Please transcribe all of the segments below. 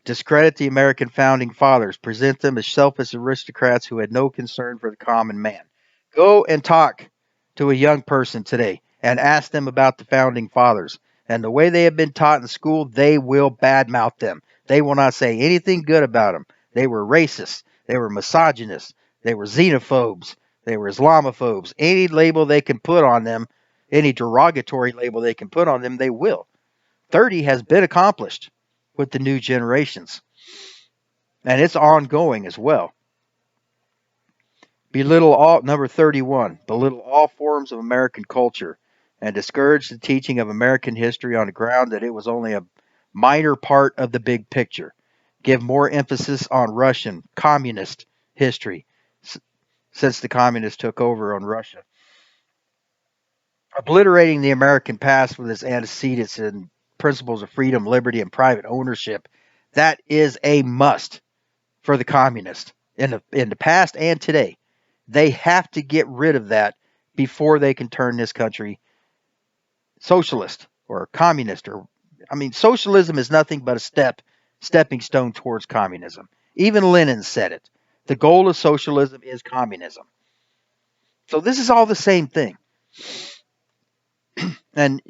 discredit the American founding fathers, present them as selfish aristocrats who had no concern for the common man. Go and talk to a young person today and ask them about the founding fathers. And the way they have been taught in school, they will badmouth them. They will not say anything good about them. They were racist. They were misogynists. They were xenophobes. They were Islamophobes. Any label they can put on them, any derogatory label they can put on them, they will. 30 has been accomplished with the new generations. And it's ongoing as well. Number 31, belittle all forms of American culture and discourage the teaching of American history on the ground that it was only a minor part of the big picture. Give more emphasis on Russian communist history since the communists took over on Russia. Obliterating the American past with its antecedents and principles of freedom, liberty, and private ownership, that is a must for the communists in the past and today. They have to get rid of that before they can turn this country socialist or communist. Socialism is nothing but a stepping stone towards communism. Even Lenin said it. The goal of socialism is communism. So this is all the same thing. And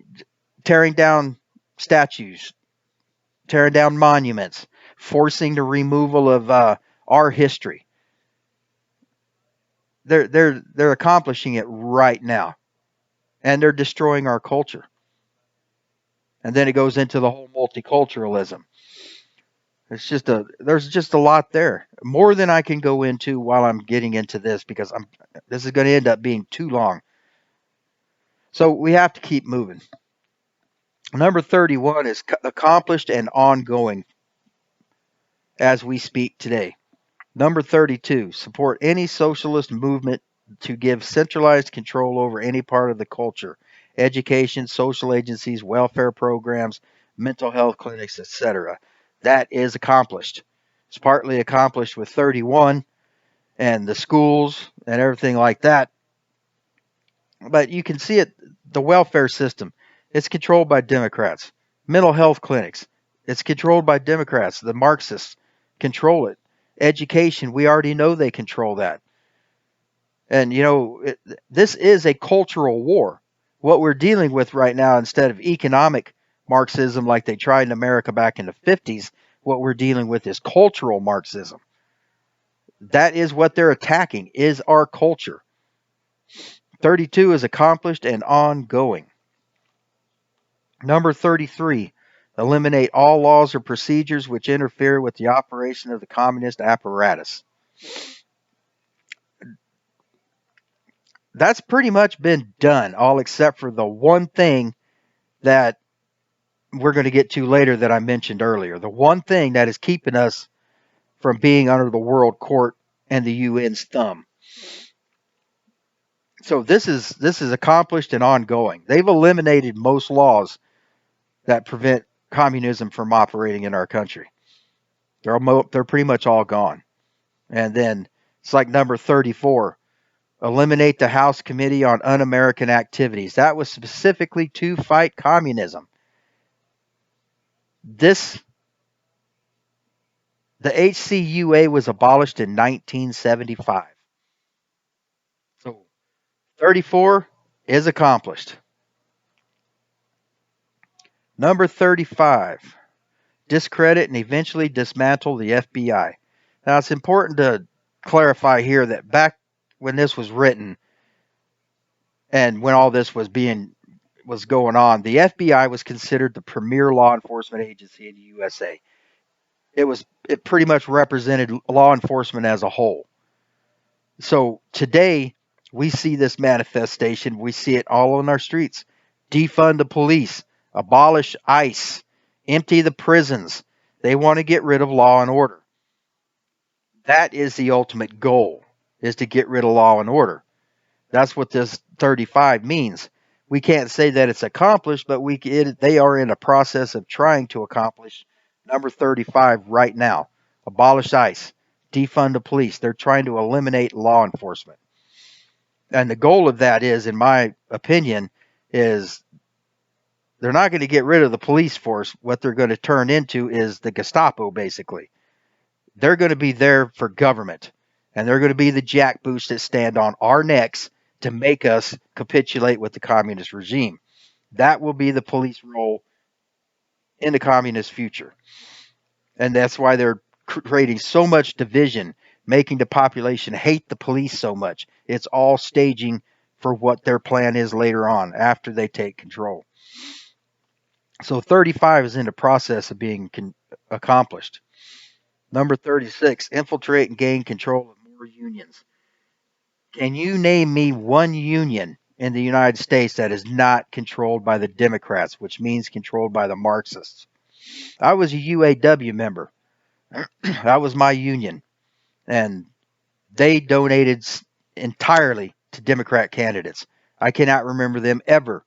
tearing down statues, tearing down monuments, forcing the removal of our history. They're accomplishing it right now, and they're destroying our culture. And then it goes into the whole multiculturalism. There's just a lot there, more than I can go into while I'm getting into this because this is going to end up being too long. So we have to keep moving. Number 31 is accomplished and ongoing as we speak today. Number 32, support any socialist movement to give centralized control over any part of the culture, education, social agencies, welfare programs, mental health clinics, etc. That is accomplished. It's partly accomplished with 31 and the schools and everything like that. But you can see it, the welfare system, it's controlled by Democrats. Mental health clinics, it's controlled by Democrats. The Marxists control it. Education, we already know they control that. And, this is a cultural war. What we're dealing with right now, instead of economic Marxism like they tried in America back in the 50s, what we're dealing with is cultural Marxism. That is what they're attacking, is our culture. 32 is accomplished and ongoing. Number 33, eliminate all laws or procedures which interfere with the operation of the communist apparatus. That's pretty much been done, all except for the one thing that we're going to get to later that I mentioned earlier. The one thing that is keeping us from being under the World Court and the UN's thumb. So this is accomplished and ongoing. They've eliminated most laws that prevent communism from operating in our country. They're pretty much all gone. And then it's like number 34, eliminate the House Committee on Un-American Activities. That was specifically to fight communism. The HCUA was abolished in 1975. So 34 is accomplished. Number 35, discredit and eventually dismantle the FBI. Now it's important to clarify here that back when this was written and when all this was going on, the FBI was considered the premier law enforcement agency in the USA. It pretty much represented law enforcement as a whole. So today we see this manifestation. We see it all on our streets. Defund the police, abolish ICE, empty the prisons. They want to get rid of law and order. That is the ultimate goal, is to get rid of law and order. That's what this 35 means. We can't say that it's accomplished, but they are in a process of trying to accomplish number 35 right now. Abolish ICE, defund the police. They're trying to eliminate law enforcement. And the goal of that is, in my opinion, is they're not going to get rid of the police force. What they're going to turn into is the Gestapo, basically. They're going to be there for government, and they're going to be the jackboots that stand on our necks to make us capitulate with the communist regime. That will be the police role in the communist future. And that's why they're creating so much division, making the population hate the police so much. It's all staging for what their plan is later on after they take control. So 35 is in the process of being accomplished. Number 36, infiltrate and gain control of more unions. Can you name me one union in the United States that is not controlled by the Democrats, which means controlled by the Marxists? I was a UAW member. That was my union. And they donated entirely to Democrat candidates. I cannot remember them ever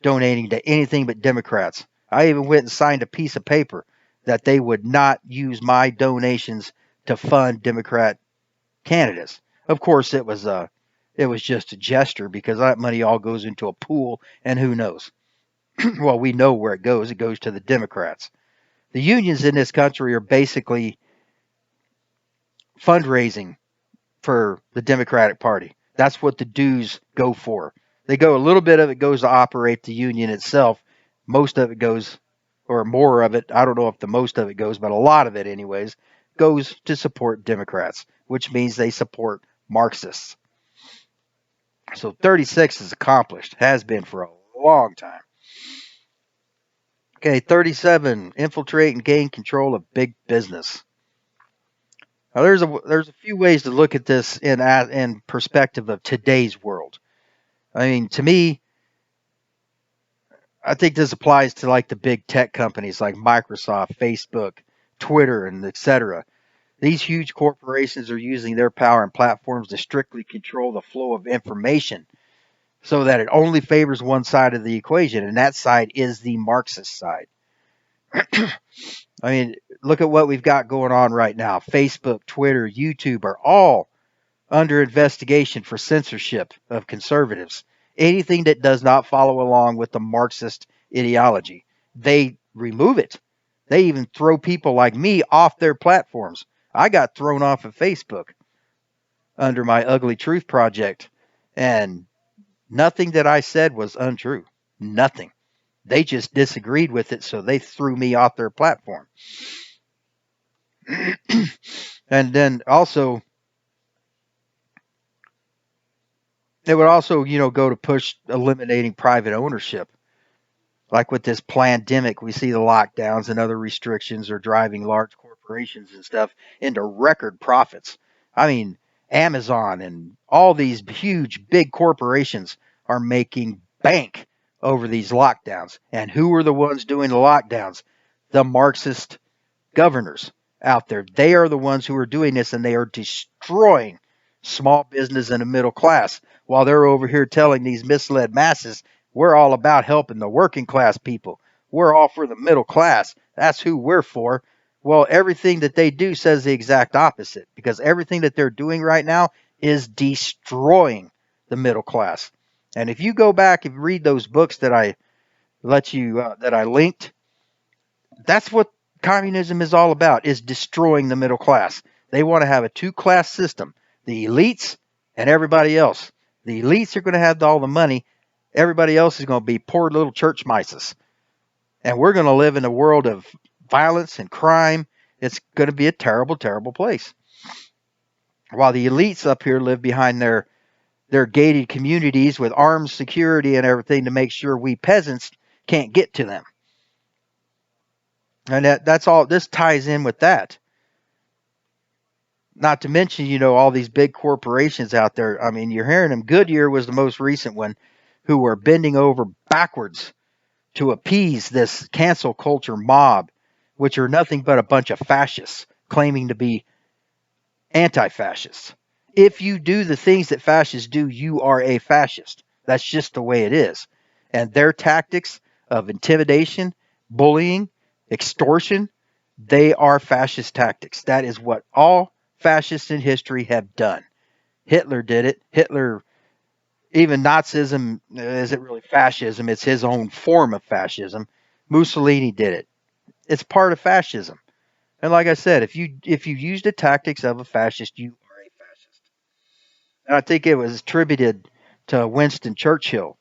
donating to anything but Democrats. I even went and signed a piece of paper that they would not use my donations to fund Democrat candidates. Of course, it was just a gesture because that money all goes into a pool, and who knows? Well, we know where it goes. It goes to the Democrats. The unions in this country are basically fundraising for the Democratic Party. That's what the dues go for. They go a little bit of it goes to operate the union itself. Most of it goes, or more of it, I don't know if the most of it goes, but a lot of it, anyways, goes to support Democrats, which means they support Marxists. So 36 is accomplished, has been for a long time. Okay, 37, infiltrate and gain control of big business. Now, there's a few ways to look at this in perspective of today's world. I mean, to me, I think this applies to like the big tech companies like Microsoft, Facebook, Twitter, and etc. These huge corporations are using their power and platforms to strictly control the flow of information so that it only favors one side of the equation, and that side is the Marxist side. I mean, look at what we've got going on right now. Facebook, Twitter, YouTube are all under investigation for censorship of conservatives. Anything that does not follow along with the Marxist ideology, they remove it. They even throw people like me off their platforms. I got thrown off of Facebook under my Ugly Truth project, and nothing that I said was untrue. Nothing. They just disagreed with it, so they threw me off their platform. And then also, it would also, go to push eliminating private ownership. Like with this pandemic, we see the lockdowns and other restrictions are driving large corporations and stuff into record profits. I mean, Amazon and all these huge, big corporations are making bank over these lockdowns. And who are the ones doing the lockdowns? The Marxist governors out there. They are the ones who are doing this, and they are destroying small business and the middle class while they're over here telling these misled masses we're all about helping the working class people. We're all for the middle class. That's who we're for. Well, everything that they do says the exact opposite because everything that they're doing right now is destroying the middle class. And if you go back and read those books that I linked, that's what communism is all about, is destroying the middle class. They want to have a two-class system, the elites and everybody else. The elites are going to have all the money. Everybody else is going to be poor little church mices. And we're going to live in a world of violence and crime. It's going to be a terrible, terrible place. While the elites up here live behind their gated communities with armed security and everything to make sure we peasants can't get to them. And that's all. This ties in with that. Not to mention, all these big corporations out there. I mean, you're hearing them. Goodyear was the most recent one, who were bending over backwards to appease this cancel culture mob, which are nothing but a bunch of fascists claiming to be anti-fascists. If you do the things that fascists do, you are a fascist. That's just the way it is. And their tactics of intimidation, bullying, extortion, they are fascist tactics. That is what all fascists in history have done. Hitler did it. Hitler Even Nazism isn't really fascism, it's his own form of fascism. Mussolini did it. It's part of fascism. And like I said, if you use the tactics of a fascist, you are a fascist. And I think it was attributed to Winston Churchill,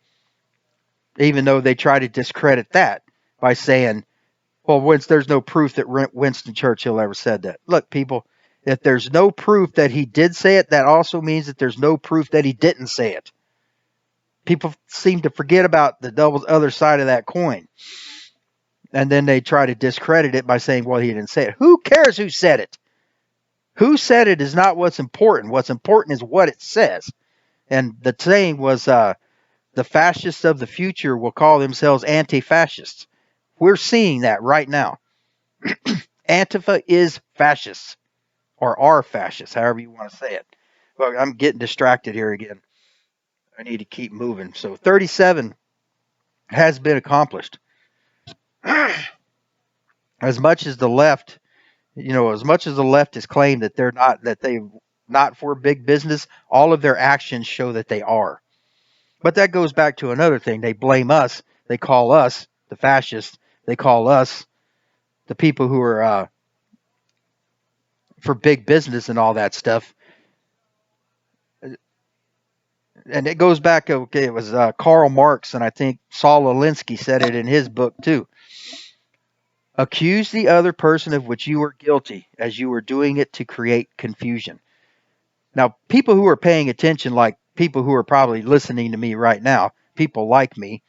even though they try to discredit that by saying, well, there's no proof that Winston Churchill ever said that. Look, people, if there's no proof that he did say it, that also means that there's no proof that he didn't say it. People seem to forget about the double other side of that coin. And then they try to discredit it by saying, well, he didn't say it. Who cares who said it? Who said it is not what's important. What's important is what it says. And the saying was, the fascists of the future will call themselves anti-fascists. We're seeing that right now. Antifa is fascists, or are fascists, however you want to say it. Well, I'm getting distracted here again. I need to keep moving. So 37 has been accomplished. As much as the left, as much as the left has claimed that they not for big business, all of their actions show that they are. But that goes back to another thing. They blame us. They call us the fascists. They call us the people who are for big business and all that stuff. And it goes back. Okay, it was Karl Marx, and I think Saul Alinsky said it in his book too. Accuse the other person of which you are guilty, as you are doing it to create confusion. Now, people who are paying attention, like people who are probably listening to me right now, people like me,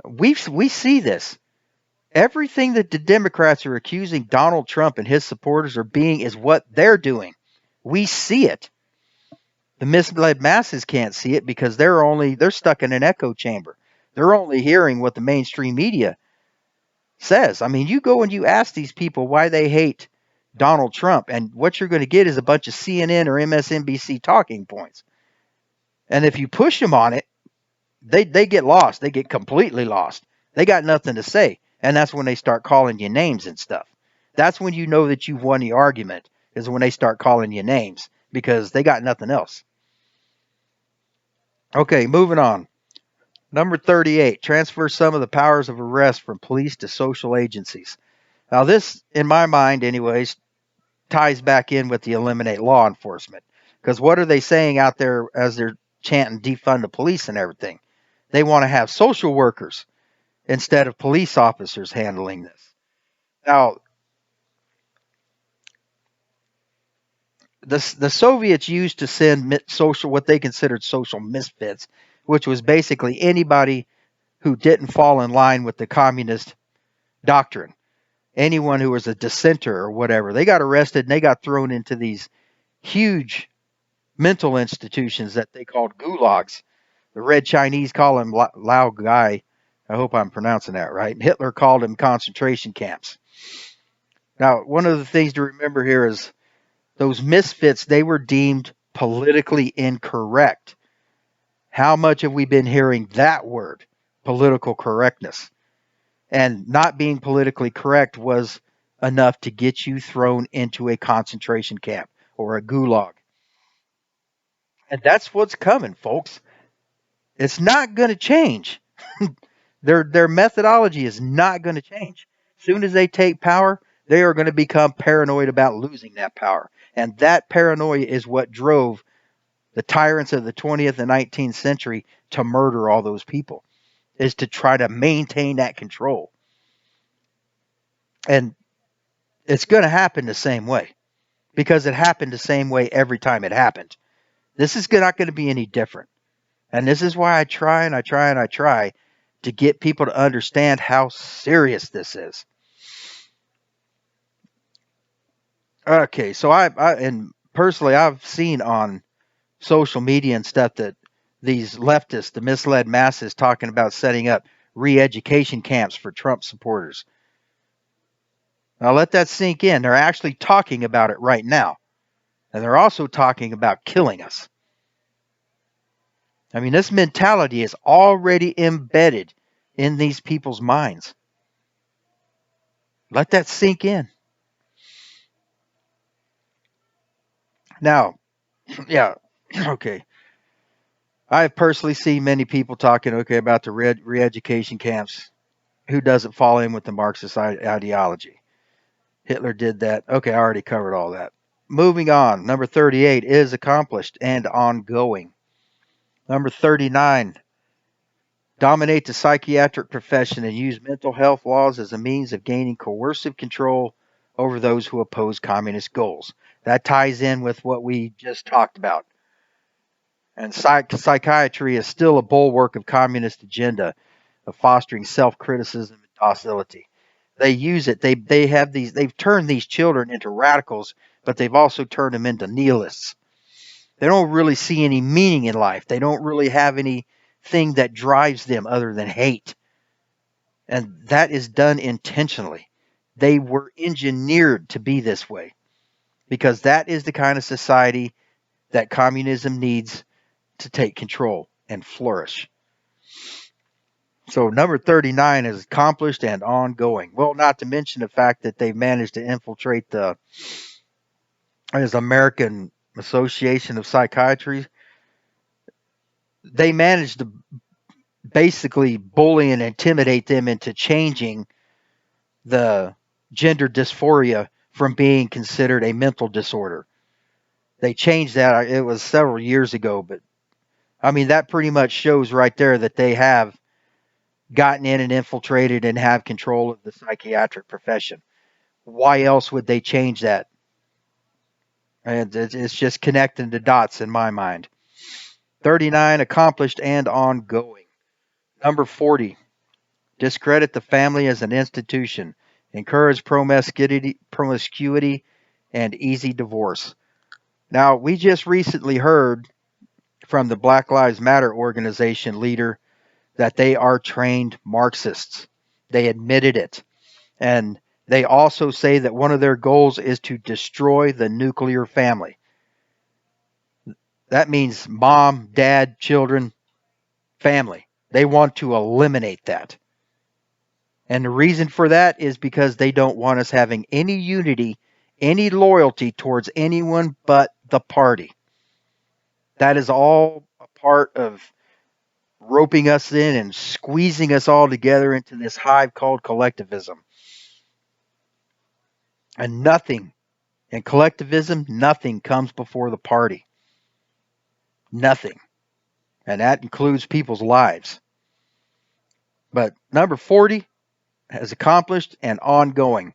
we see this. Everything that the Democrats are accusing Donald Trump and his supporters of being is what they're doing. We see it. The misled masses can't see it because they're stuck in an echo chamber. They're only hearing what the mainstream media says. I mean, you go and you ask these people why they hate Donald Trump, and what you're going to get is a bunch of CNN or MSNBC talking points. And if you push them on it, they get lost. They get completely lost. They got nothing to say. And that's when they start calling you names and stuff. That's when you know that you've won the argument, is when they start calling you names because they got nothing else. Okay, moving on. Number 38, transfer some of the powers of arrest from police to social agencies. Now, this, in my mind, anyways, ties back in with the eliminate law enforcement. Because what are they saying out there as they're chanting defund the police and everything? They want to have social workers instead of police officers handling this. Now, the Soviets used to send what they considered social misfits, which was basically anybody who didn't fall in line with the communist doctrine. Anyone who was a dissenter or whatever, they got arrested and they got thrown into these huge mental institutions that they called gulags. The Red Chinese call them Lao Gai. I hope I'm pronouncing that right. And Hitler called them concentration camps. Now, one of the things to remember here is those misfits, they were deemed politically incorrect. How much have we been hearing that word, political correctness? And not being politically correct was enough to get you thrown into a concentration camp or a gulag. And that's what's coming, folks. It's not going to change. Their methodology is not going to change. As soon as they take power, they are going to become paranoid about losing that power. And that paranoia is what drove the tyrants of the 20th and 19th century to murder all those people, is to try to maintain that control. And it's going to happen the same way because it happened the same way every time it happened. This is not going to be any different. And this is why I try and I try and I try to get people to understand how serious this is. Okay, so and personally, I've seen on social media and stuff that these leftists, the misled masses, talking about setting up re-education camps for Trump supporters. Now let that sink in. They're actually talking about it right now. And they're also talking about killing us. I mean, this mentality is already embedded in these people's minds. Let that sink in. Now, yeah, okay. I've personally seen many people talking, okay, about the re-education camps. Who doesn't fall in with the Marxist ideology? Hitler did that. Okay, I already covered all that. Moving on. Number 38 is accomplished and ongoing. Number 39, dominate the psychiatric profession and use mental health laws as a means of gaining coercive control over those who oppose communist goals. That ties in with what we just talked about. And psychiatry is still a bulwark of communist agenda of fostering self-criticism and docility. They use it. They have these. They've turned these children into radicals, but they've also turned them into nihilists. They don't really see any meaning in life. They don't really have anything that drives them other than hate. And that is done intentionally. They were engineered to be this way because that is the kind of society that communism needs to take control and flourish. So number 39 is accomplished and ongoing. Well, not to mention the fact that they've managed to infiltrate the American Association of Psychiatry. They managed to basically bully and intimidate them into changing the gender dysphoria from being considered a mental disorder. They changed that. It was several years ago, but I mean, that pretty much shows right there that they have gotten in and infiltrated and have control of the psychiatric profession. Why else would they change that? And it's just connecting the dots in my mind. 39, accomplished and ongoing. Number 40, discredit the family as an institution. Encourage promiscuity and easy divorce. Now, we just recently heard from the Black Lives Matter organization leader that they are trained Marxists. They admitted it. And they also say that one of their goals is to destroy the nuclear family. That means mom, dad, children, family. They want to eliminate that. And the reason for that is because they don't want us having any unity, any loyalty towards anyone but the party. That is all a part of roping us in and squeezing us all together into this hive called collectivism. And nothing, in collectivism, nothing comes before the party. Nothing. And that includes people's lives. But number 40 has accomplished and ongoing.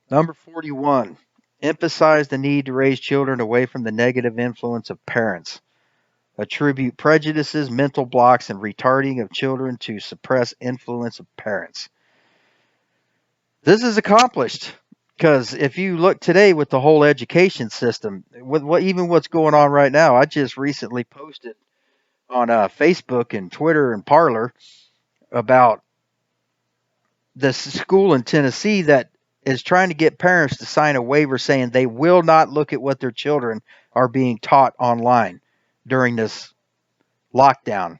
Number 41, emphasize the need to raise children away from the negative influence of parents. Attribute prejudices, mental blocks, and retarding of children to suppress influence of parents. This is accomplished because if you look today with the whole education system, with even what's going on right now, I just recently posted on Facebook and Twitter and Parler about this school in Tennessee that is trying to get parents to sign a waiver saying they will not look at what their children are being taught online during this lockdown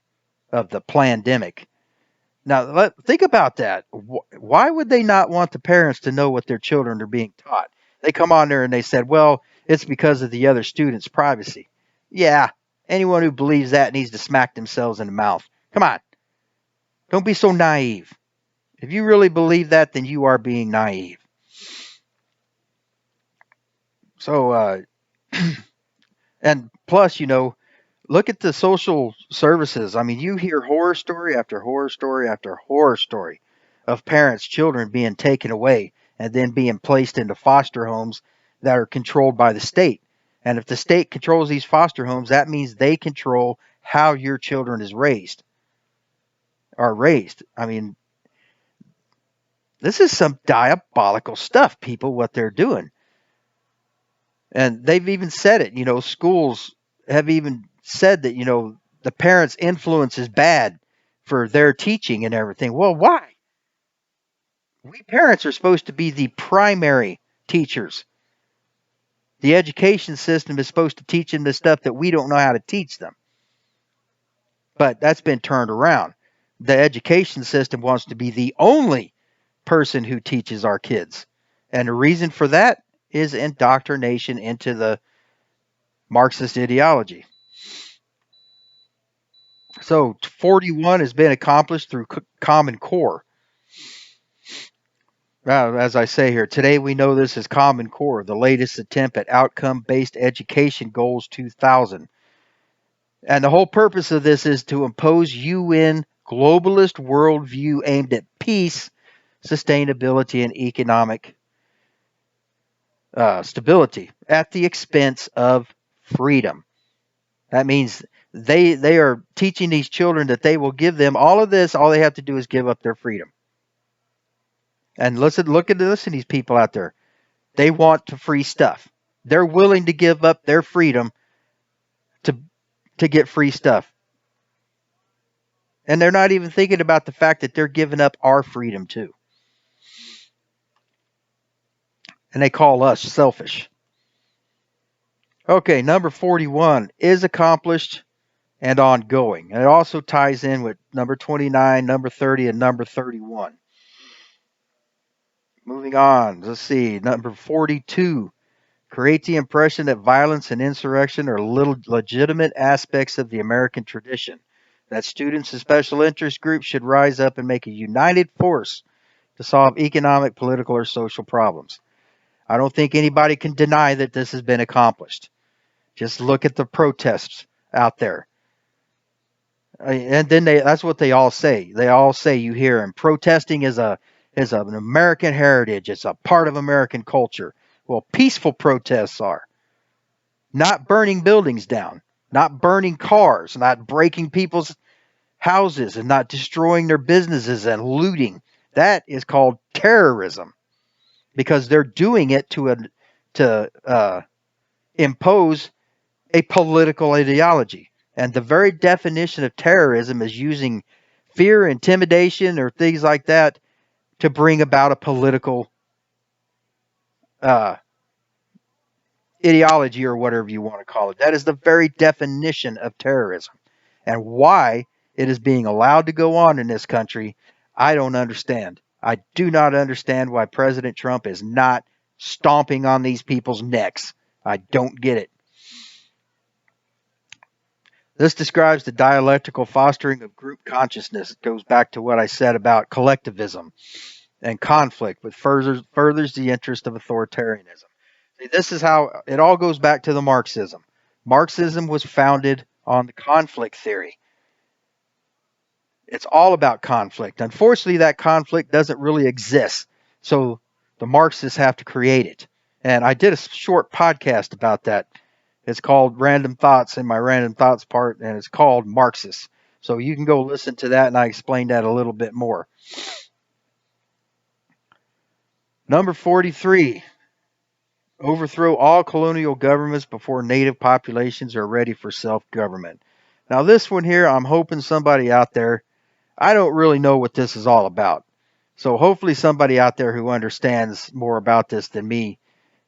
of the pandemic. Now, think about that. Why would they not want the parents to know what their children are being taught? They come on there and they said, well, it's because of the other students' privacy. Yeah, anyone who believes that needs to smack themselves in the mouth. Come on. Don't be so naive. If you really believe that, then you are being naive. So, and plus, look at the social services. I mean, you hear horror story after horror story after horror story of parents, children being taken away and then being placed into foster homes that are controlled by the state. And if the state controls these foster homes, that means they control how your children are raised. I mean, this is some diabolical stuff, people, what they're doing. And they've even said it, schools have even said that, the parents' influence is bad for their teaching and everything. Well, why? We parents are supposed to be the primary teachers. The education system is supposed to teach them the stuff that we don't know how to teach them. But that's been turned around. The education system wants to be the only person who teaches our kids. And the reason for that is indoctrination into the Marxist ideology. So 41 has been accomplished through Common Core. As I say here, today we know this as Common Core, the latest attempt at outcome-based education goals 2000. And the whole purpose of this is to impose UN globalist worldview aimed at peace, sustainability, and economic stability at the expense of freedom. That means they are teaching these children that they will give them all of this. All they have to do is give up their freedom. And look at these people out there. They want to free stuff. They're willing to give up their freedom to get free stuff. And they're not even thinking about the fact that they're giving up our freedom too. And they call us selfish. Okay, number 41 is accomplished and ongoing. And it also ties in with number 29, number 30, and number 31. Moving on, let's see. Number 42, create the impression that violence and insurrection are little legitimate aspects of the American tradition. That students and special interest groups should rise up and make a united force to solve economic, political, or social problems. I don't think anybody can deny that this has been accomplished. Just look at the protests out there. And then that's what they all say. They all say, you hear them, protesting is an American heritage. It's a part of American culture. Well, peaceful protests are. Not burning buildings down, not burning cars, not breaking people's houses and not destroying their businesses and looting. That is called terrorism because they're doing it to impose a political ideology. And the very definition of terrorism is using fear, intimidation, or things like that to bring about a political ideology or whatever you want to call it. That is the very definition of terrorism. And why it is being allowed to go on in this country, I don't understand. I do not understand why President Trump is not stomping on these people's necks. I don't get it. This describes the dialectical fostering of group consciousness. It goes back to what I said about collectivism and conflict, which furthers the interest of authoritarianism. See, this is how it all goes back to the Marxism. Marxism was founded on the conflict theory. It's all about conflict. Unfortunately, that conflict doesn't really exist. So the Marxists have to create it. And I did a short podcast about that. It's called Random Thoughts in my Random Thoughts part, and it's called Marxist. So you can go listen to that, and I explained that a little bit more. Number 43, overthrow all colonial governments before native populations are ready for self-government. Now this one here, I'm hoping somebody out there, I don't really know what this is all about. So hopefully somebody out there who understands more about this than me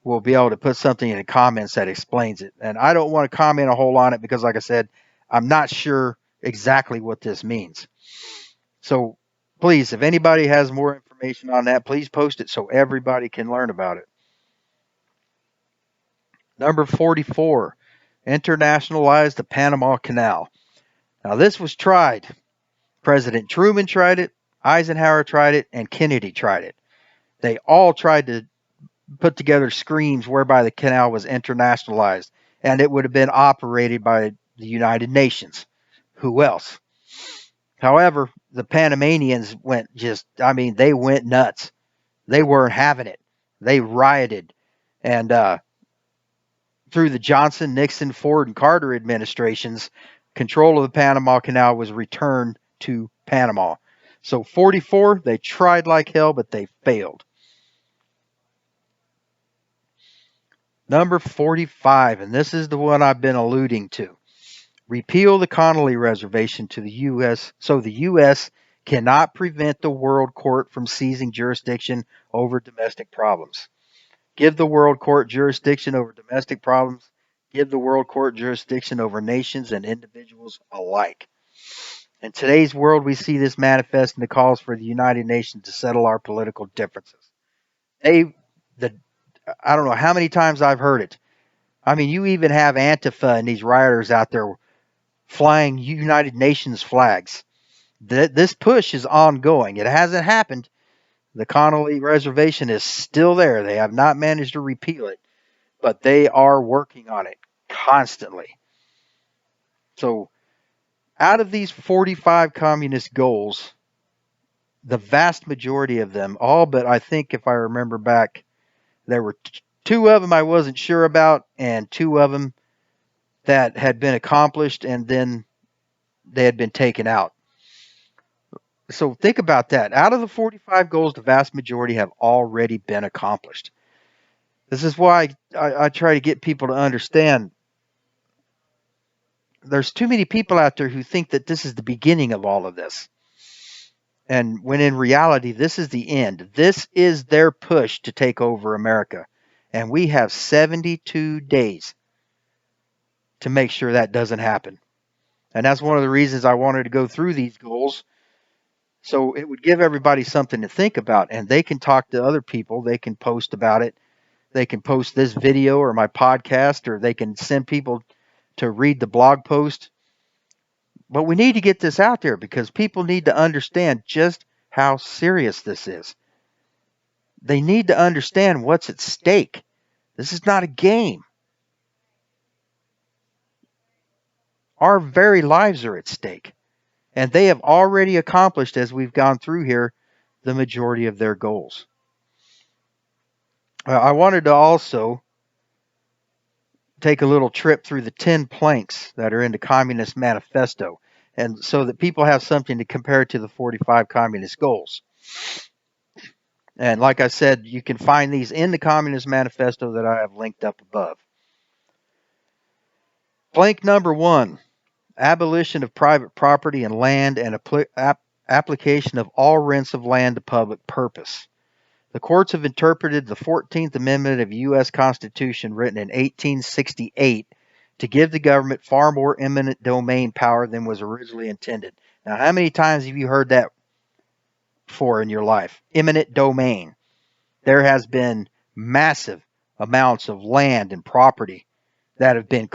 will be able to put something in the comments that explains it. And I don't want to comment a whole on it because, like I said, I'm not sure exactly what this means. So please, if anybody has more information on that, please post it so everybody can learn about it. Number 44, internationalize the Panama Canal. Now, this was tried. President Truman tried it, Eisenhower tried it, and Kennedy tried it. They all tried to put together schemes whereby the canal was internationalized, and it would have been operated by the United Nations. Who else? However, the Panamanians they went nuts. They weren't having it. They rioted. And through the Johnson, Nixon, Ford, and Carter administrations, control of the Panama Canal was returned to Panama. So 44, they tried like hell, but they failed. Number 45, and this is the one I've been alluding to. Repeal the Connolly Reservation to the U.S. so the U.S. cannot prevent the World Court from seizing jurisdiction over domestic problems. Give the World Court jurisdiction over domestic problems. Give the World Court jurisdiction over nations and individuals alike. In today's world, we see this manifest in the calls for the United Nations to settle our political differences. I don't know how many times I've heard it. I mean, you even have Antifa and these rioters out there flying United Nations flags. This push is ongoing. It hasn't happened. The Connolly Reservation is still there. They have not managed to repeal it, but they are working on it constantly. So, out of these 45 communist goals, the vast majority of them, all but I think if I remember back, there were two of them I wasn't sure about, and two of them that had been accomplished and then they had been taken out. So think about that. Out of the 45 goals, the vast majority have already been accomplished. This is why I try to get people to understand there's too many people out there who think that this is the beginning of all of this. And when in reality, this is the end. This is their push to take over America. And we have 72 days to make sure that doesn't happen. And that's one of the reasons I wanted to go through these goals. So it would give everybody something to think about. And they can talk to other people. They can post about it. They can post this video or my podcast, or they can send people to read the blog post. But we need to get this out there because people need to understand just how serious this is. They need to understand what's at stake. This is not a game. Our very lives are at stake. And they have already accomplished, as we've gone through here, the majority of their goals. I wanted to also take a little trip through the 10 planks that are in the Communist Manifesto, and so that people have something to compare to the 45 communist goals. And like I said, you can find these in the Communist Manifesto that I have linked up above. Plank number 1, abolition of private property and land and application of all rents of land to public purpose. The courts have interpreted the 14th Amendment of the U.S. Constitution, written in 1868, to give the government far more eminent domain power than was originally intended. Now, how many times have you heard that before in your life? Eminent domain. There has been massive amounts of land and property that have been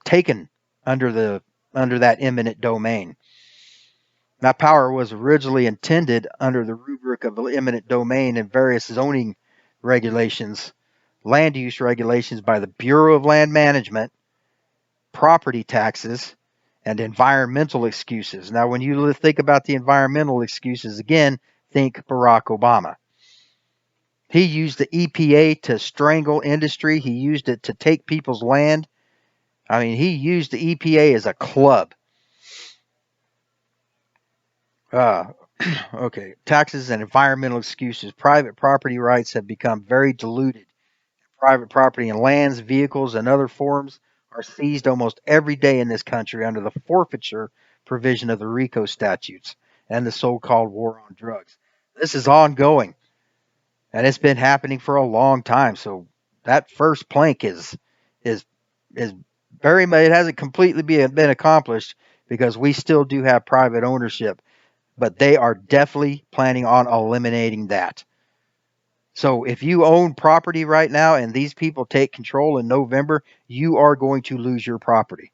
taken under that eminent domain. That power was originally intended under the rubric of eminent domain and various zoning regulations, land use regulations by the Bureau of Land Management, property taxes, and environmental excuses. Now, when you think about the environmental excuses, again, think Barack Obama. He used the EPA to strangle industry. He used it to take people's land. I mean, he used the EPA as a club. Okay, taxes and environmental excuses. Private property rights have become very diluted. Private property and lands, vehicles, and other forms are seized almost every day in this country under the forfeiture provision of the RICO statutes and the so-called war on drugs. This is ongoing, and it's been happening for a long time. So that first plank is very much, it hasn't completely been accomplished because we still do have private ownership, but they are definitely planning on eliminating that. So if you own property right now and these people take control in November, you are going to lose your property.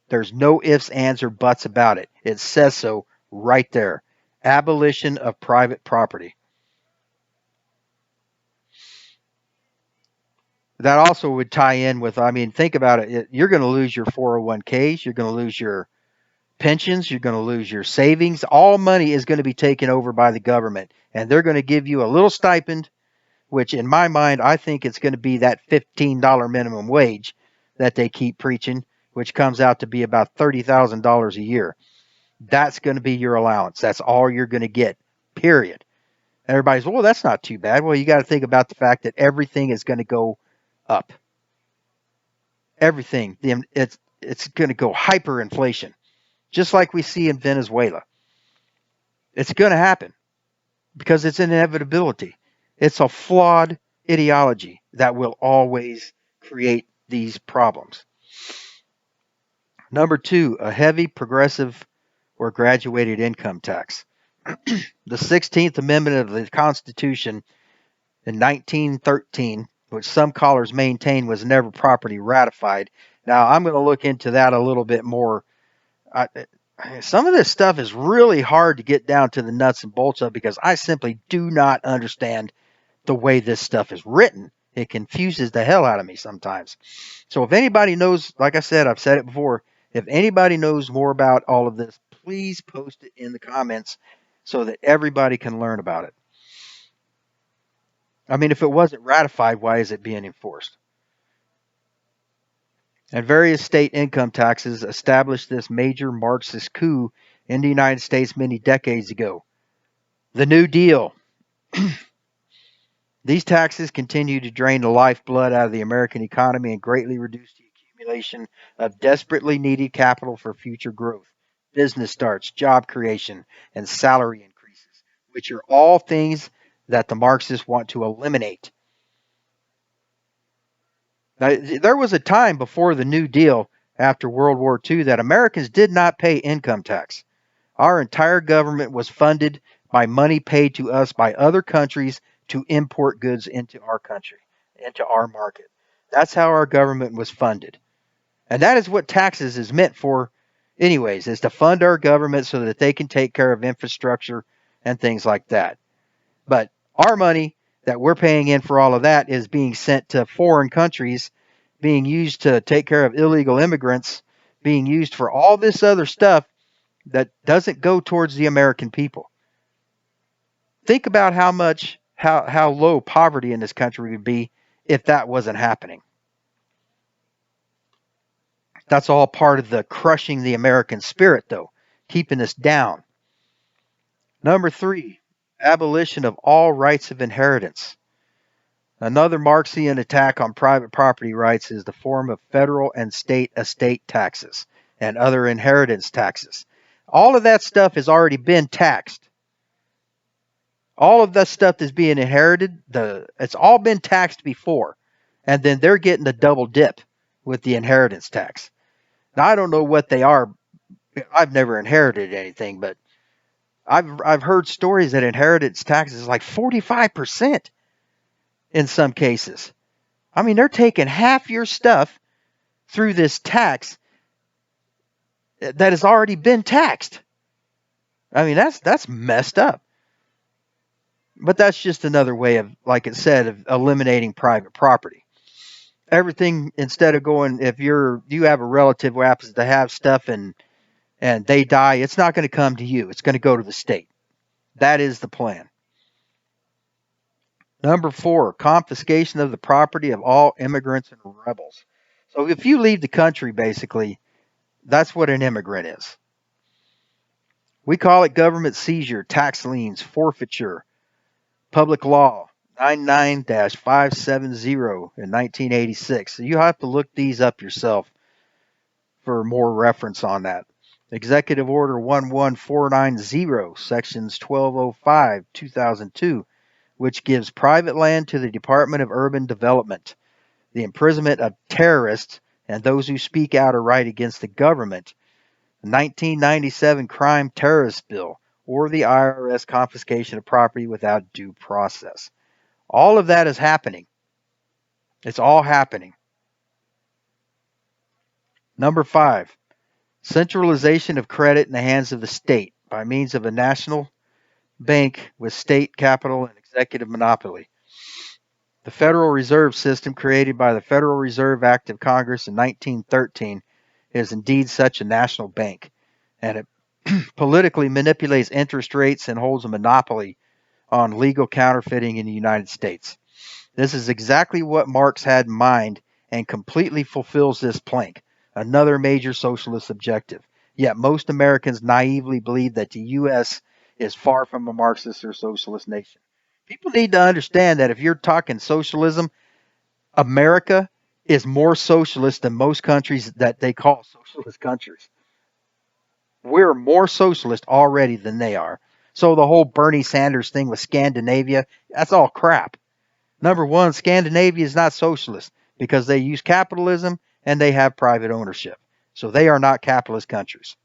There's no ifs, ands, or buts about it. It says so right there. Abolition of private property. That also would tie in with, I mean, think about it. You're going to lose your 401ks. You're going to lose your pensions. You're going to lose your savings. All money is going to be taken over by the government. And they're going to give you a little stipend, which in my mind, I think it's going to be that $15 minimum wage that they keep preaching, which comes out to be about $30,000 a year. That's going to be your allowance. That's all you're going to get, period. Everybody's, well, that's not too bad. Well, you got to think about the fact that everything is going to go up. Everything. It's going to go hyperinflation, just like we see in Venezuela. It's going to happen because it's an inevitability. It's a flawed ideology that will always create these problems. Number 2, a heavy progressive or graduated income tax. The 16th Amendment of the Constitution in 1913, which some scholars maintain was never properly ratified. Now, I'm going to look into that a little bit more some of this stuff is really hard to get down to the nuts and bolts of because I simply do not understand the way this stuff is written. It confuses the hell out of me sometimes. So if anybody knows, like I said, I've said it before, if anybody knows more about all of this, please post it in the comments so that everybody can learn about it. I mean, if it wasn't ratified, why is it being enforced? And various state income taxes established this major Marxist coup in the United States many decades ago. The New Deal. These taxes continue to drain the lifeblood out of the American economy and greatly reduce the accumulation of desperately needed capital for future growth, business starts, job creation, and salary increases, which are all things that the Marxists want to eliminate. Now, there was a time before the New Deal after World War II that Americans did not pay income tax. Our entire government was funded by money paid to us by other countries to import goods into our country, into our market. That's how our government was funded. And that is what taxes is meant for, anyways, is to fund our government so that they can take care of infrastructure and things like that. But our money that we're paying in for all of that is being sent to foreign countries, being used to take care of illegal immigrants, being used for all this other stuff that doesn't go towards the American people. Think about how low poverty in this country would be if that wasn't happening. That's all part of the crushing the American spirit, though, keeping us down. Number 3, abolition of all rights of inheritance. Another Marxian attack on private property rights is the form of federal and state estate taxes and other inheritance taxes. All of that stuff has already been taxed. All of that stuff that's being inherited, it's all been taxed before. And then they're getting a double dip with the inheritance tax. Now I don't know what they are. I've never inherited anything, but I've heard stories that inheritance tax is like 45% in some cases. I mean, they're taking half your stuff through this tax that has already been taxed. I mean, that's messed up. But that's just another way of, like it said, of eliminating private property. Everything, instead of going, if you have a relative who happens to have stuff and they die, it's not going to come to you. It's going to go to the state. That is the plan. Number 4, confiscation of the property of all immigrants and rebels. So if you leave the country, basically, that's what an immigrant is. We call it government seizure, tax liens, forfeiture, public law 99-570 in 1986. So you have to look these up yourself for more reference on that. Executive Order 11490, Sections 1205, 2002, which gives private land to the Department of Urban Development. The imprisonment of terrorists and those who speak out or write against the government. The 1997 Crime Terrorist Bill, or the IRS confiscation of property without due process. All of that is happening. It's all happening. Number 5, centralization of credit in the hands of the state by means of a national bank with state capital and executive monopoly. The Federal Reserve System, created by the Federal Reserve Act of Congress in 1913, is indeed such a national bank, and it politically manipulates interest rates and holds a monopoly on legal counterfeiting in the United States. This is exactly what Marx had in mind and completely fulfills this plank, another major socialist objective. Yet most Americans naively believe that the U.S. is far from a Marxist or socialist nation. People need to understand that if you're talking socialism, America is more socialist than most countries that they call socialist countries. We're more socialist already than they are. So the whole Bernie Sanders thing with Scandinavia, that's all crap. Number 1, Scandinavia is not socialist because they use capitalism and they have private ownership. So they are not capitalist countries.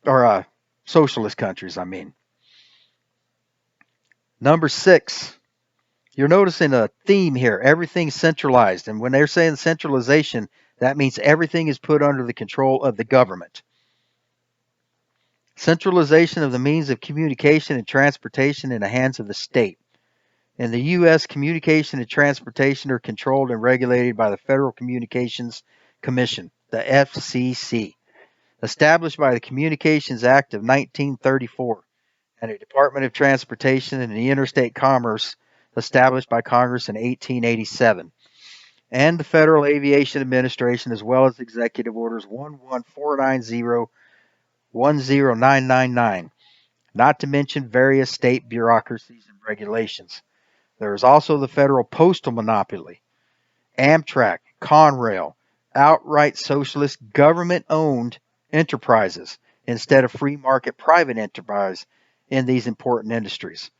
Or socialist countries, I mean. Number 6, you're noticing a theme here. Everything's centralized. And when they're saying centralization, that means everything is put under the control of the government. Centralization of the means of communication and transportation in the hands of the state. In the U.S., communication and transportation are controlled and regulated by the Federal Communications Commission, the FCC, established by the Communications Act of 1934, and the Department of Transportation and the Interstate Commerce, established by Congress in 1887, and the Federal Aviation Administration, as well as Executive Orders 11490, 10999, not to mention various state bureaucracies and regulations. There is also the federal postal monopoly, Amtrak, Conrail, outright socialist government-owned enterprises instead of free market private enterprise in these important industries.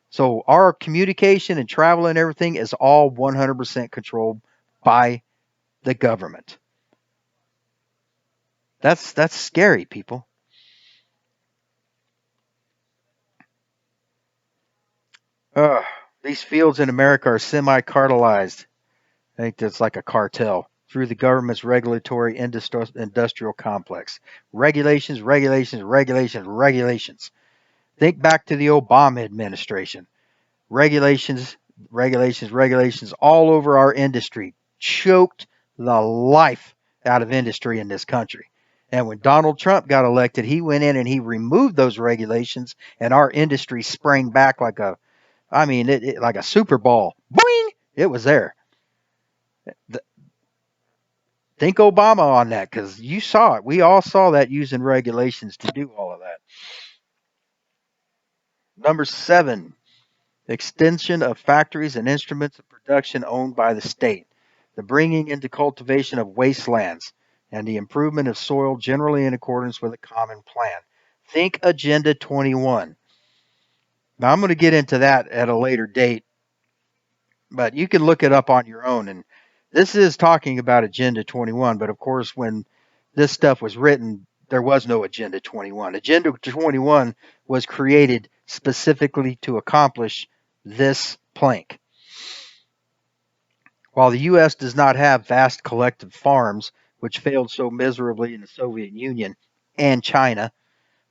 So our communication and travel and everything is all 100% controlled by the government. That's scary, people. Ugh, these fields in America are semi-cartelized. I think that's like a cartel through the government's regulatory industrial complex. Regulations, regulations, regulations, regulations. Think back to the Obama administration. Regulations, regulations, regulations all over our industry. Choked the life out of industry in this country. And when Donald Trump got elected, he went in and he removed those regulations, and our industry sprang back like like a Super Bowl. Boing! It was there. Think Obama on that because you saw it. We all saw that using regulations to do all of that. Number 7, extension of factories and instruments of production owned by the state, the bringing into cultivation of wastelands, and the improvement of soil generally in accordance with a common plan. Think Agenda 21. Now, I'm going to get into that at a later date, but you can look it up on your own. And this is talking about Agenda 21, but of course, when this stuff was written, there was no Agenda 21. Agenda 21 was created specifically to accomplish this plank. While the U.S. does not have vast collective farms, which failed so miserably in the Soviet Union and China,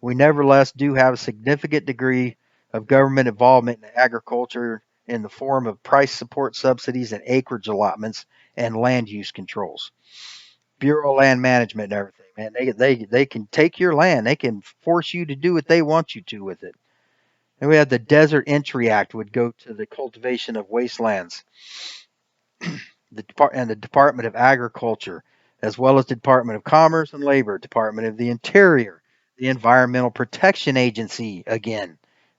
we nevertheless do have a significant degree of government involvement in agriculture in the form of price support subsidies and acreage allotments and land use controls. Bureau of Land Management and everything, man. They can take your land. They can force you to do what they want you to with it. And we had the Desert Entry Act would go to the cultivation of wastelands. The Department of Agriculture, as well as the Department of Commerce and Labor, Department of the Interior, the Environmental Protection Agency again,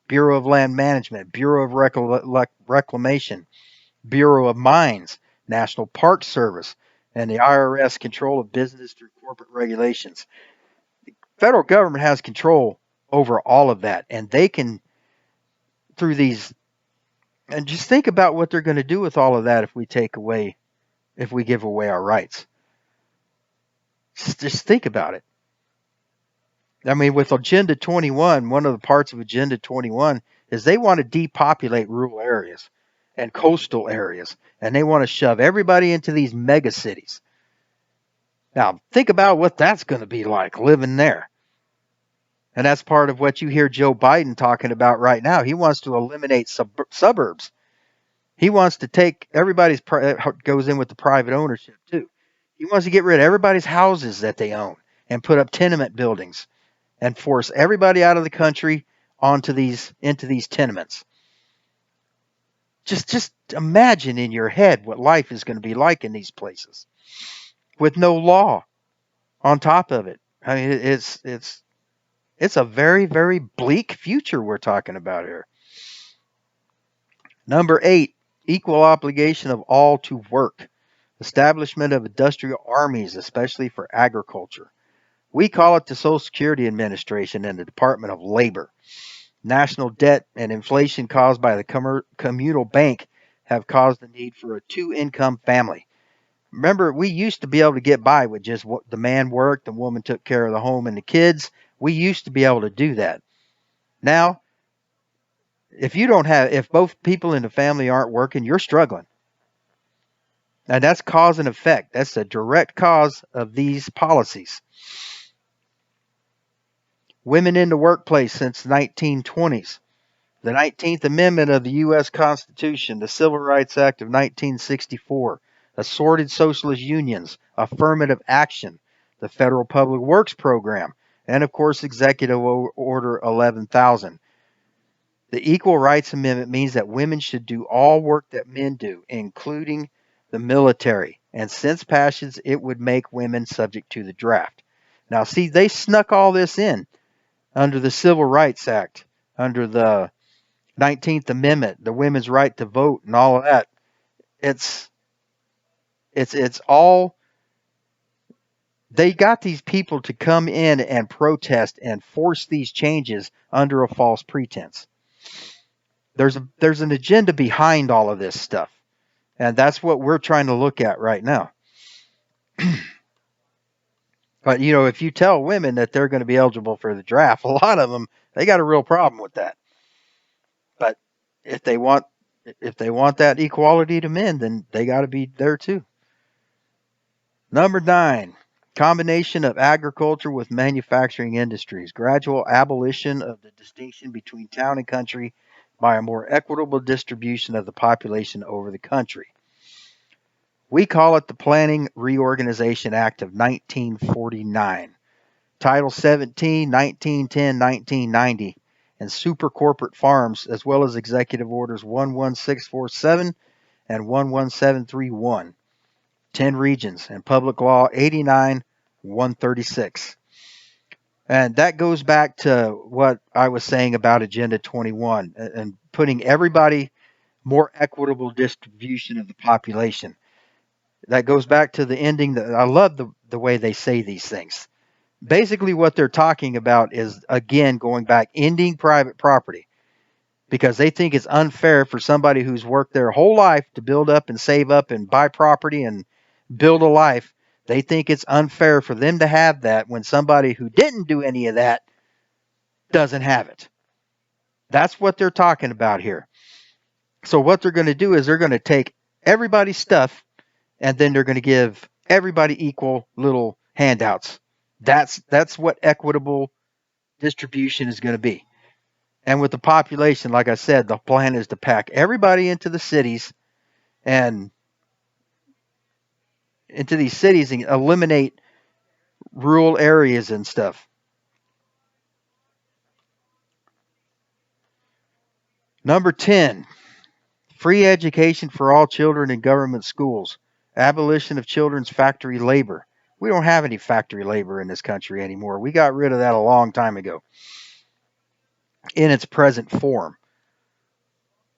Bureau of Land Management, Bureau of Reclamation, Bureau of Mines, National Park Service, and the IRS control of business through corporate regulations. The federal government has control over all of that, and they can, through these, and just think about what they're going to do with all of that if we give away our rights. Just think about it. I mean, with Agenda 21, one of the parts of Agenda 21 is they want to depopulate rural areas and coastal areas, and they want to shove everybody into these mega cities. Now, think about what that's going to be like living there. And that's part of what you hear Joe Biden talking about right now. He wants to eliminate suburbs. He wants to take everybody's goes in with the private ownership too. He wants to get rid of everybody's houses that they own and put up tenement buildings and force everybody out of the country into these tenements. Just imagine in your head what life is going to be like in these places with no law on top of it. I mean, it's a very, very bleak future we're talking about here. Number 8, equal obligation of all to work. Establishment of industrial armies, especially for agriculture. We call it the Social Security Administration and the Department of Labor. National debt and inflation caused by the communal bank have caused the need for a 2-income family. Remember, we used to be able to get by with just what the man worked, the woman took care of the home and the kids. We used to be able to do that. Now, if both people in the family aren't working, you're struggling. And that's cause and effect. That's a direct cause of these policies. Women in the workplace since the 1920s. The 19th Amendment of the U.S. Constitution, the Civil Rights Act of 1964, assorted socialist unions, affirmative action, the Federal Public Works Program, and of course, Executive Order 11,000. The Equal Rights Amendment means that women should do all work that men do, including the military. And since passage, it would make women subject to the draft. Now, see, they snuck all this in under the Civil Rights Act, under the 19th Amendment, the women's right to vote, and all of that. It's it's all they got these people to come in and protest and force these changes under a false pretense. There's an agenda behind all of this stuff, and that's what we're trying to look at right now. But if you tell women that they're going to be eligible for the draft, a lot of them they got a real problem with that. But if they want that equality to men, then they got to be there too. Number 9, combination of agriculture with manufacturing industries, gradual abolition of the distinction between town and country by a more equitable distribution of the population over the country. We call it the Planning Reorganization Act of 1949, Title 17, 1910, 1990, and super corporate farms, as well as Executive Orders 11647 and 11731. 10 regions, and Public Law 89 136. And that goes back to what I was saying about Agenda 21 and putting everybody more equitable distribution of the population. That goes back to the ending. I love the way they say these things. Basically, what they're talking about is, again, going back, ending private property, because they think it's unfair for somebody who's worked their whole life to build up and save up and buy property and build a life. They think it's unfair for them to have that when somebody who didn't do any of that doesn't have it. That's what they're talking about here. So what they're going to do is they're going to take everybody's stuff and then they're going to give everybody equal little handouts. That's what equitable distribution is going to be. And with the population, like I said, the plan is to pack everybody into the cities and into these cities and eliminate rural areas and stuff. Number 10, free education for all children in government schools. Abolition of children's factory labor. We don't have any factory labor in this country anymore. We got rid of that a long time ago in its present form.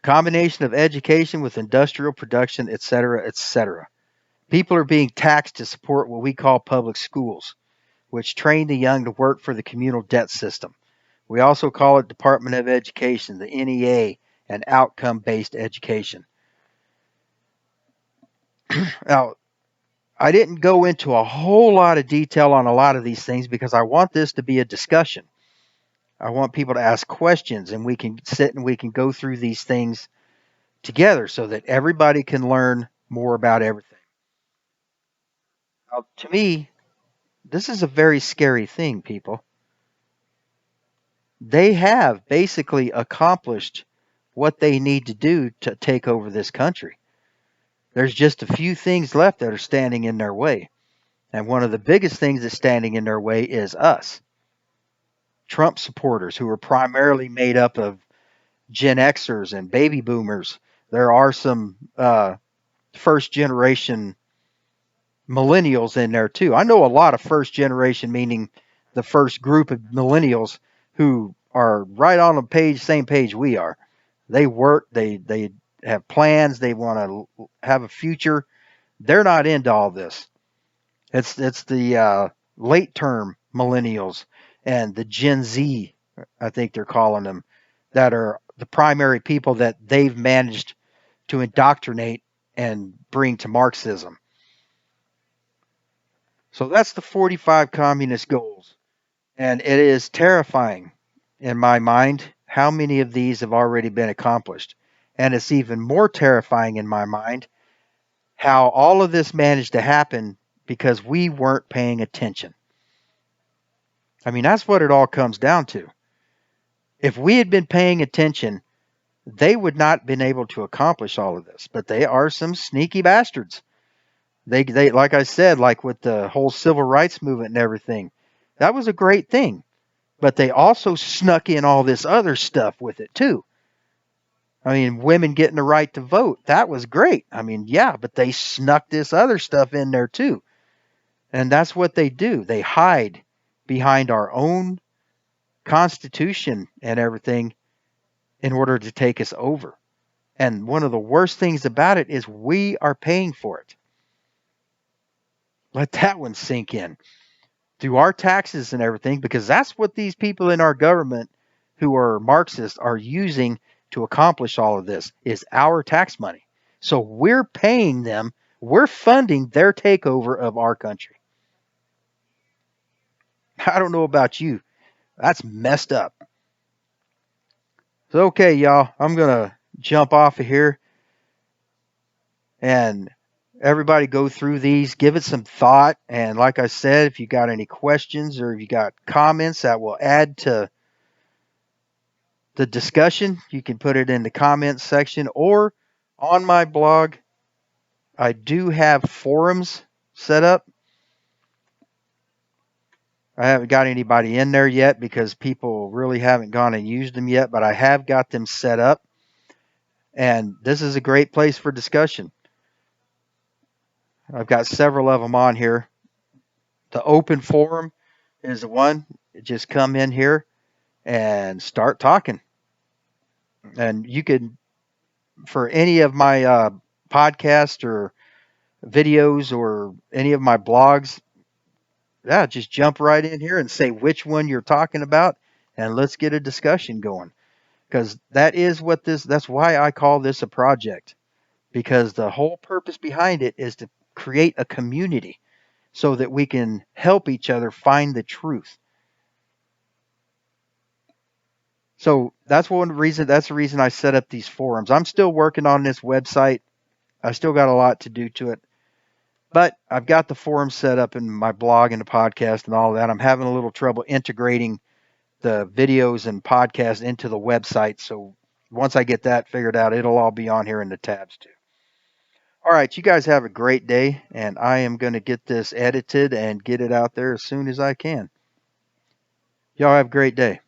Combination of education with industrial production, etc., etc. People are being taxed to support what we call public schools, which train the young to work for the communal debt system. We also call it Department of Education, the NEA, and outcome-based education. Now, I didn't go into a whole lot of detail on a lot of these things because I want this to be a discussion. I want people to ask questions and we can sit and we can go through these things together so that everybody can learn more about everything. Now, to me, this is a very scary thing, people. They have basically accomplished what they need to do to take over this country. There's just a few things left that are standing in their way. And one of the biggest things that's standing in their way is us, Trump supporters, who are primarily made up of Gen Xers and baby boomers. There are some first generation millennials in there too. I know a lot of first generation, meaning the first group of millennials who are right on the same page we are. They work, they have plans, they want to have a future. They're not into all this. It's the late term millennials and the Gen Z, I think they're calling them, that are the primary people that they've managed to indoctrinate and bring to Marxism. So that's the 45 communist goals. And it is terrifying in my mind how many of these have already been accomplished. And it's even more terrifying in my mind how all of this managed to happen because we weren't paying attention. I mean, that's what it all comes down to. If we had been paying attention, they would not have been able to accomplish all of this. But they are some sneaky bastards. They like I said, like with the whole civil rights movement and everything, that was a great thing. But they also snuck in all this other stuff with it too. I mean, women getting the right to vote, that was great. I mean, yeah, but they snuck this other stuff in there too. And that's what they do. They hide behind our own constitution and everything in order to take us over. And one of the worst things about it is we are paying for it. Let that one sink in through our taxes and everything, because that's what these people in our government who are Marxists are using to accomplish all of this is our tax money. So we're paying them, we're funding their takeover of our country. I don't know about you. That's messed up. So, okay, y'all, I'm going to jump off of here and everybody go through these, give it some thought. And like I said, if you got any questions or if you got comments that will add to the discussion, you can put it in the comments section or on my blog. I do have forums set up. I haven't got anybody in there yet because people really haven't gone and used them yet, but I have got them set up. And this is a great place for discussion. I've got several of them on here. The open forum is the one. Just come in here and start talking. And you can, for any of my podcasts or videos or any of my blogs, yeah, just jump right in here and say which one you're talking about, and let's get a discussion going. Because that is what that's why I call this a project. Because the whole purpose behind it is to create a community so that we can help each other find the truth. So that's one reason. That's the reason I set up these forums. I'm still working on this website. I still got a lot to do to it, but I've got the forum set up in my blog and the podcast and all that. I'm having a little trouble integrating the videos and podcasts into the website. So once I get that figured out, it'll all be on here in the tabs too. All right, you guys have a great day, and I am going to get this edited and get it out there as soon as I can. Y'all have a great day.